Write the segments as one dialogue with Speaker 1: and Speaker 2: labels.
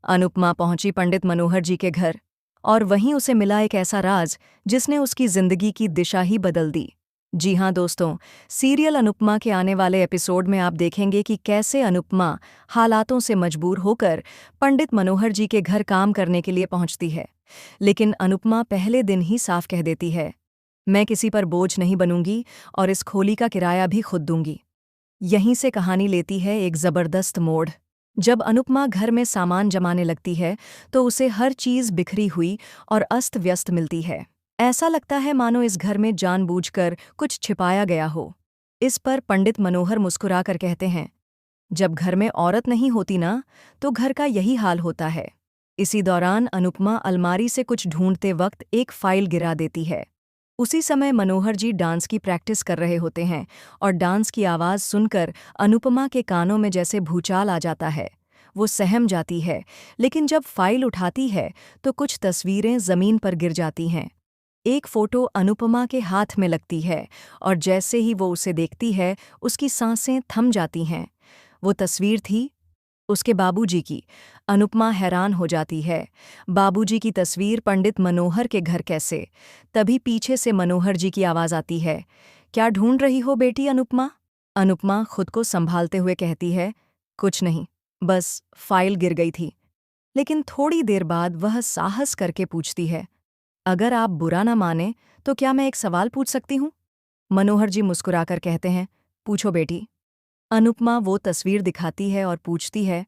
Speaker 1: अनुपमा पहुंची पंडित मनोहर जी के घर और वहीं उसे मिला एक ऐसा राज जिसने उसकी जिंदगी की दिशा ही बदल दी। जी हाँ दोस्तों, सीरियल अनुपमा के आने वाले एपिसोड में आप देखेंगे कि कैसे अनुपमा हालातों से मजबूर होकर पंडित मनोहर जी के घर काम करने के लिए पहुंचती है। लेकिन अनुपमा पहले दिन ही साफ कह देती है, मैं किसी पर बोझ नहीं बनूंगी और इस खोली का किराया भी खुद दूंगी। यहीं से कहानी लेती है एक जबरदस्त मोड़। जब अनुपमा घर में सामान जमाने लगती है तो उसे हर चीज बिखरी हुई और अस्त व्यस्त मिलती है। ऐसा लगता है मानो इस घर में जानबूझकर कुछ छिपाया गया हो। इस पर पंडित मनोहर मुस्कुराकर कहते हैं, जब घर में औरत नहीं होती ना, तो घर का यही हाल होता है। इसी दौरान अनुपमा अलमारी से कुछ ढूंढते वक्त एक फाइल गिरा देती है। उसी समय मनोहर जी डांस की प्रैक्टिस कर रहे होते हैं और डांस की आवाज़ सुनकर अनुपमा के कानों में जैसे भूचाल आ जाता है। वो सहम जाती है, लेकिन जब फाइल उठाती है तो कुछ तस्वीरें ज़मीन पर गिर जाती हैं। एक फ़ोटो अनुपमा के हाथ में लगती है और जैसे ही वो उसे देखती है, उसकी सांसें थम जाती हैं। वो तस्वीर थी उसके बाबूजी की। अनुपमा हैरान हो जाती है, बाबूजी की तस्वीर पंडित मनोहर के घर कैसे? तभी पीछे से मनोहर जी की आवाज़ आती है, क्या ढूंढ रही हो बेटी अनुपमा? अनुपमा खुद को संभालते हुए कहती है, कुछ नहीं, बस फाइल गिर गई थी। लेकिन थोड़ी देर बाद वह साहस करके पूछती है, अगर आप बुरा ना माने तो क्या मैं एक सवाल पूछ सकती हूँ? मनोहर जी मुस्कुराकर कहते हैं, पूछो बेटी। अनुपमा वो तस्वीर दिखाती है और पूछती है,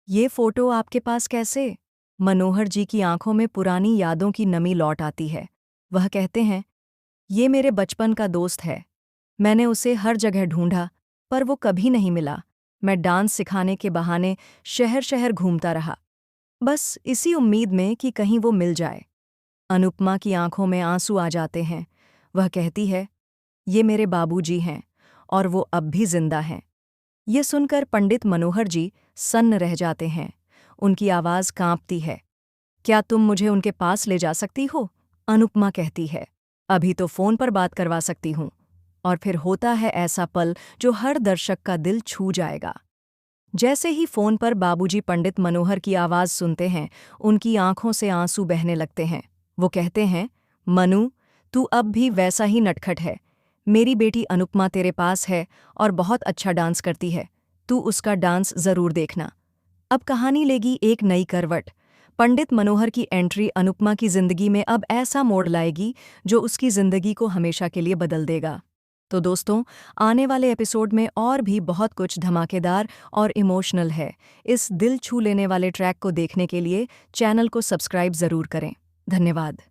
Speaker 1: ये फोटो आपके पास कैसे? मनोहर जी की आंखों में पुरानी यादों की नमी लौट आती है। वह कहते हैं, ये मेरे बचपन का दोस्त है। मैंने उसे हर जगह ढूंढा, पर वो कभी नहीं मिला। मैं डांस सिखाने के बहाने शहर शहर घूमता रहा, बस इसी उम्मीद में कि कहीं वो मिल जाए। अनुपमा की आंखों में आंसू आ जाते हैं। वह कहती है, ये मेरे बाबूजी हैं और वो अब भी जिंदा हैं। ये सुनकर पंडित मनोहर जी सन्न रह जाते हैं। उनकी आवाज़ कांपती है, क्या तुम मुझे उनके पास ले जा सकती हो? अनुपमा कहती है, अभी तो फ़ोन पर बात करवा सकती हूँ। और फिर होता है ऐसा पल जो हर दर्शक का दिल छू जाएगा। जैसे ही फ़ोन पर बाबूजी पंडित मनोहर की आवाज़ सुनते हैं, उनकी आंखों से आंसू बहने लगते हैं। वो कहते हैं, मनु, तू अब भी वैसा ही नटखट है। मेरी बेटी अनुपमा तेरे पास है और बहुत अच्छा डांस करती है। तू उसका डांस ज़रूर देखना। अब कहानी लेगी एक नई करवट। पंडित मनोहर की एंट्री अनुपमा की ज़िंदगी में अब ऐसा मोड़ लाएगी जो उसकी ज़िंदगी को हमेशा के लिए बदल देगा। तो दोस्तों, आने वाले एपिसोड में और भी बहुत कुछ धमाकेदार और इमोशनल है। इस दिल छू लेने वाले ट्रैक को देखने के लिए चैनल को सब्सक्राइब ज़रूर करें। धन्यवाद।